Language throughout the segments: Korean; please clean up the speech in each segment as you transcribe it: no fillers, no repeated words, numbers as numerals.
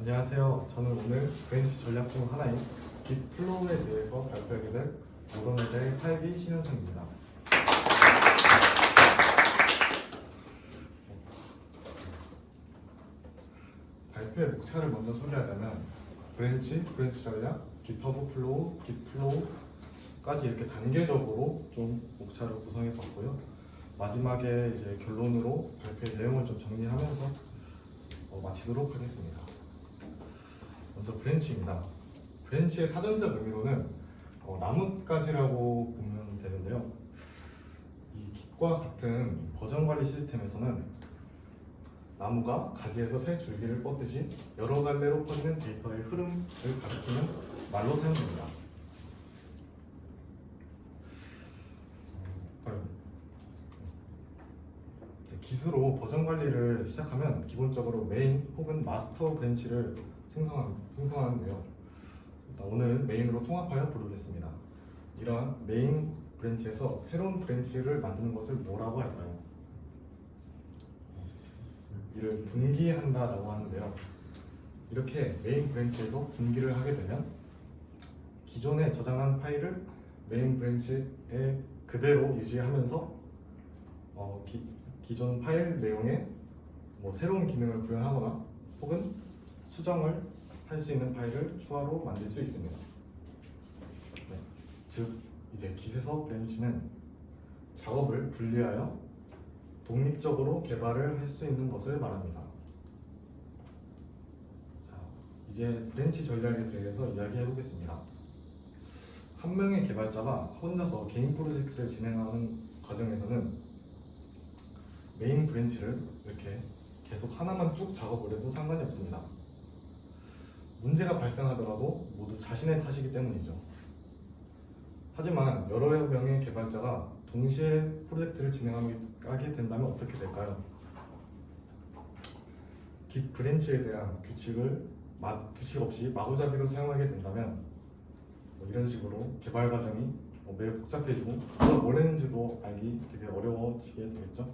안녕하세요. 저는 오늘 브랜치 전략 중 하나인 깃플로우에 대해서 발표하게 될 모던의자의 8기 신현승입니다. 발표의 목차를 먼저 소개하자면 브랜치 전략, 깃허브 플로우, 깃플로우까지 이렇게 단계적으로 좀 목차를 구성해 봤고요. 마지막에 이제 결론으로 발표의 내용을 좀 정리하면서 마치도록 하겠습니다. 먼저 브랜치입니다. 브랜치의 사전적 의미로는 나뭇가지라고 보면 되는데요. 이 깃과 같은 버전 관리 시스템에서는 나무가 가지에서 새 줄기를 뻗듯이 여러 갈래로 퍼지는 데이터의 흐름을 가리키는 말로 사용됩니다. 깃으로 버전 관리를 시작하면 기본적으로 메인 혹은 마스터 브랜치를 생성하는데요. 일단 오늘 메인으로 통합하여 부르겠습니다. 이러한 메인 브랜치에서 새로운 브랜치를 만드는 것을 뭐라고 할까요? 이를 분기한다라고 하는데요. 이렇게 메인 브랜치에서 분기를 하게 되면 기존에 저장한 파일을 메인 브랜치에 그대로 유지하면서 기존 파일 내용에 새로운 기능을 구현하거나 혹은 수정을 할 수 있는 파일을 추가로 만들 수 있습니다. 네, 즉 이제 깃에서 브랜치는 작업을 분리하여 독립적으로 개발을 할 수 있는 것을 말합니다. 자, 이제 브랜치 전략에 대해서 이야기해 보겠습니다. 한 명의 개발자가 혼자서 개인 프로젝트를 진행하는 과정에서는 메인 브랜치를 이렇게 계속 하나만 쭉 작업을 해도 상관이 없습니다. 문제가 발생하더라도 모두 자신의 탓이기 때문이죠. 하지만 여러 명의 개발자가 동시에 프로젝트를 진행하게 된다면 어떻게 될까요? 깃 브랜치에 대한 규칙 없이 마구잡이로 사용하게 된다면 이런 식으로 개발 과정이 매우 복잡해지고 누가 뭘 했는지도 알기 되게 어려워지게 되겠죠.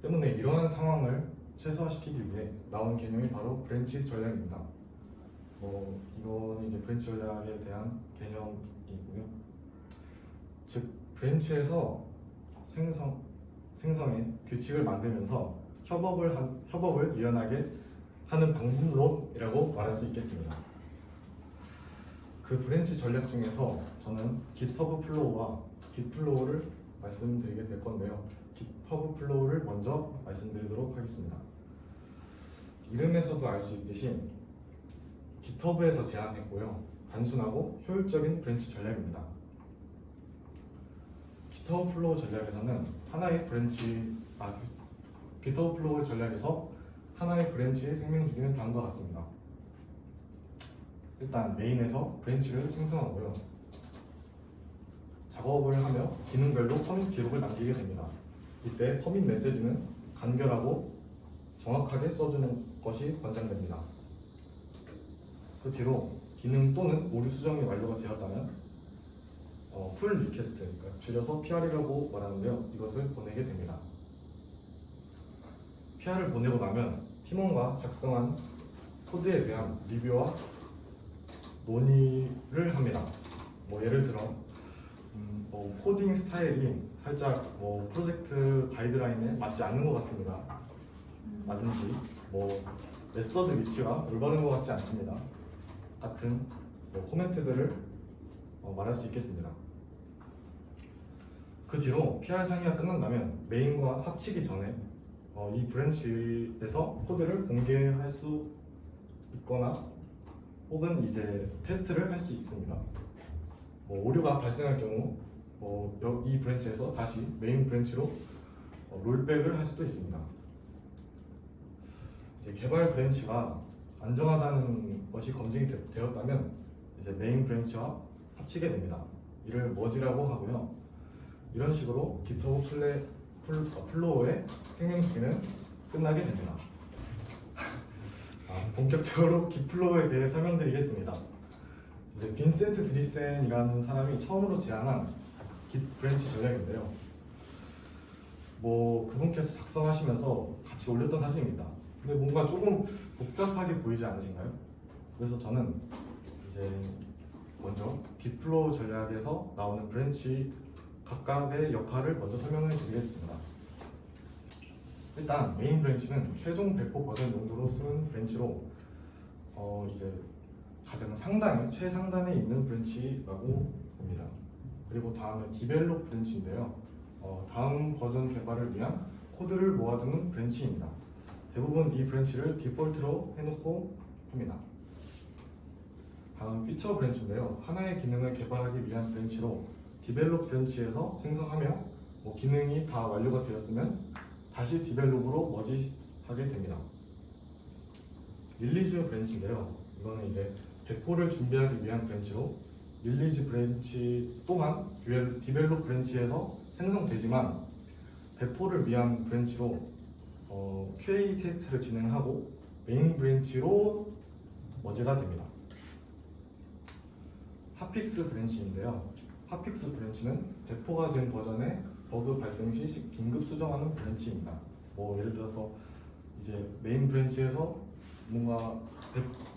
때문에 이러한 상황을 최소화시키기 위해 나온 개념이 바로 브랜치 전략입니다. 이건 이제 브랜치 전략에 대한 개념이고요. 즉 브랜치에서 생성의 규칙을 만들면서 협업을 유연하게 하는 방법론이라고 말할 수 있겠습니다. 그 브랜치 전략 중에서 저는 깃허브 플로우와 깃플로우를 말씀드리게 될 건데요. 깃허브 플로우를 먼저 말씀드리도록 하겠습니다. 이름에서도 알 수 있듯이 깃허브에서 제안했고요. 단순하고 효율적인 브랜치 전략입니다. 깃허브 플로우 전략에서는 깃허브 플로우 전략에서 하나의 브랜치의 생명 주기는 다음과 같습니다. 일단 메인에서 브랜치를 생성하고요. 작업을 하며 기능별로 커밋 기록을 남기게 됩니다. 이때 커밋 메시지는 간결하고 정확하게 써주는 것이 권장됩니다. 그 뒤로 기능 또는 오류 수정이 완료가 되었다면 풀 리퀘스트, 그러니까 줄여서 PR이라고 말하는데요. 이것을 보내게 됩니다. PR을 보내고 나면 팀원과 작성한 코드에 대한 리뷰와 논의를 합니다. 예를 들어 코딩 스타일이 살짝 프로젝트 가이드라인에 맞지 않는 것 같습니다. 라든지 메서드 위치가 올바른 것 같지 않습니다. 같은 코멘트들을 말할 수 있겠습니다. 그 뒤로 PR 상의가 끝난다면 메인과 합치기 전에 이 브랜치에서 코드를 공개할 수 있거나 혹은 이제 테스트를 할 수 있습니다. 오류가 발생할 경우 이 브랜치에서 다시 메인 브랜치로 롤백을 할 수도 있습니다. 이제 개발 브랜치가 안정하다는 것이 검증이 되었다면 이제 메인 브랜치와 합치게 됩니다. 이를 머지라고 하고요. 이런 식으로 깃허브 플로우의 생명 주기는 끝나게 됩니다. 본격적으로 깃플로우에 대해 설명드리겠습니다. 이제 빈센트 드리센이라는 사람이 처음으로 제안한 깃 브랜치 전략인데요. 그분께서 작성하시면서 같이 올렸던 사진입니다. 근데 뭔가 조금 복잡하게 보이지 않으신가요? 그래서 저는 이제 먼저 빅플로우 전략에서 나오는 브랜치 각각의 역할을 먼저 설명해 드리겠습니다. 일단 메인 브랜치는 최종 배포 버전 용도로 쓰는 브랜치로 이제 가장 상단에 최상단에 있는 브랜치라고 봅니다. 그리고 다음은 디벨롭 브랜치인데요. 다음 버전 개발을 위한 코드를 모아두는 브랜치입니다. 대부분 이 브랜치를 디폴트로 해놓고 합니다. 다음 피처 브랜치인데요. 하나의 기능을 개발하기 위한 브랜치로 디벨롭 브랜치에서 생성하며 기능이 다 완료가 되었으면 다시 디벨롭으로 머지하게 됩니다. 릴리즈 브랜치인데요. 이거는 이제 배포를 준비하기 위한 브랜치로 릴리즈 브랜치 또한 디벨롭 브랜치에서 생성되지만 배포를 위한 브랜치로 QA 테스트를 진행하고 메인 브랜치로 머지가 됩니다. 핫픽스 브랜치인데요. 핫픽스 브랜치는 배포가 된 버전의 버그 발생 시 긴급 수정하는 브랜치입니다. 예를 들어서 이제 메인 브랜치에서 뭔가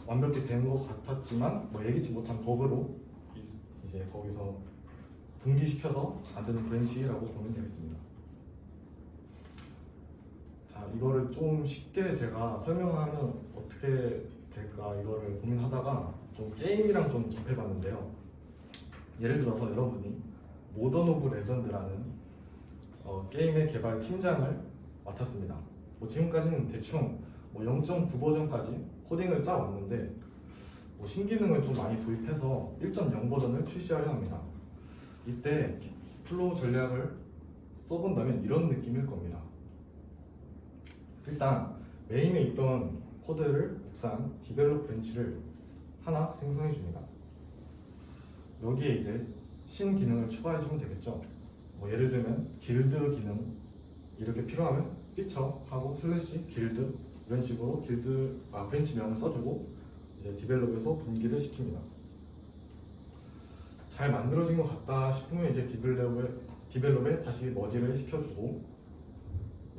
완벽히 된 것 같았지만 예기치 못한 버그로 이제 거기서 분기시켜서 만드는 브랜치라고 보면 되겠습니다. 자, 이거를 좀 쉽게 제가 설명하면 어떻게 될까 이거를 고민하다가 좀 게임이랑 좀 접해봤는데요. 예를 들어서 여러분이 모던 오브 레전드라는 게임의 개발 팀장을 맡았습니다. 지금까지는 대충 0.9 버전까지 코딩을 짜왔는데 신기능을 좀 많이 도입해서 1.0 버전을 출시하려 합니다. 이때 플로우 전략을 써본다면 이런 느낌일 겁니다. 일단 메인에 있던 코드를 복사한 디벨롭 브랜치를 하나 생성해 줍니다. 여기에 이제 신 기능을 추가해 주면 되겠죠. 예를 들면 길드 기능 이렇게 필요하면 피처 하고 슬래시 길드 이런 식으로 브랜치명을 써주고 이제 디벨롭에서 분기를 시킵니다. 잘 만들어진 것 같다 싶으면 이제 디벨롭에 다시 머지를 시켜주고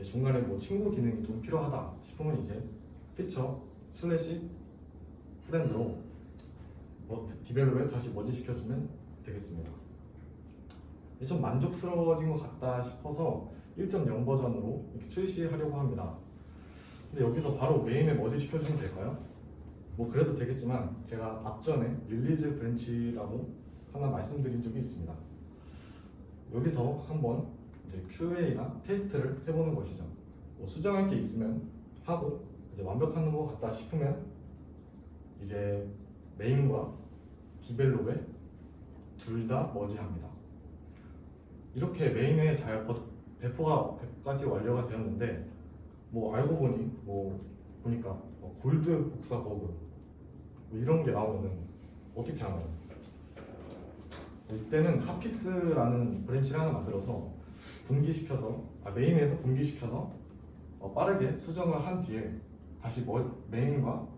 중간에 친구 기능이 좀 필요하다 싶으면 이제 피처 슬래시 프렌드로 디벨롭에 다시 머지 시켜주면 되겠습니다. 좀 만족스러워진 것 같다 싶어서 1.0 버전으로 이렇게 출시하려고 합니다. 근데 여기서 바로 메인에 머지 시켜주면 될까요? 그래도 되겠지만 제가 앞전에 릴리즈 브랜치라고 하나 말씀드린 적이 있습니다. 여기서 한번 이제 QA나 테스트를 해보는 것이죠. 수정할 게 있으면 하고 이제 완벽한 것 같다 싶으면 이제 메인과 디벨롭에 둘 다 머지합니다. 이렇게 메인에 잘 배포까지 완료가 되었는데 알고 보니 보니까 골드 복사 버그 이런 게 나오면은 어떻게 하나요? 이때는 핫픽스라는 브랜치를 하나 만들어서 메인에서 분기시켜서 빠르게 수정을 한 뒤에 다시 메인과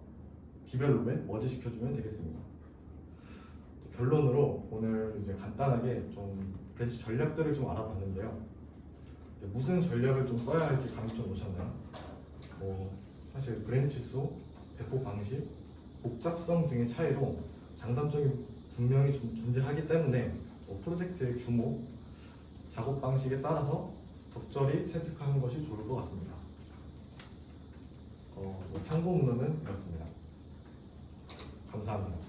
디벨롭에 머지 시켜주면 되겠습니다. 결론으로 오늘 이제 간단하게 좀 브랜치 전략들을 좀 알아봤는데요. 무슨 전략을 좀 써야 할지 감이 좀 오셨나요? 사실 브랜치 수, 배포 방식, 복잡성 등의 차이로 장단점이 분명히 좀 존재하기 때문에 프로젝트의 규모, 작업 방식에 따라서 적절히 채택하는 것이 좋을 것 같습니다. 참고 문헌은 이렇습니다. 감사합니다.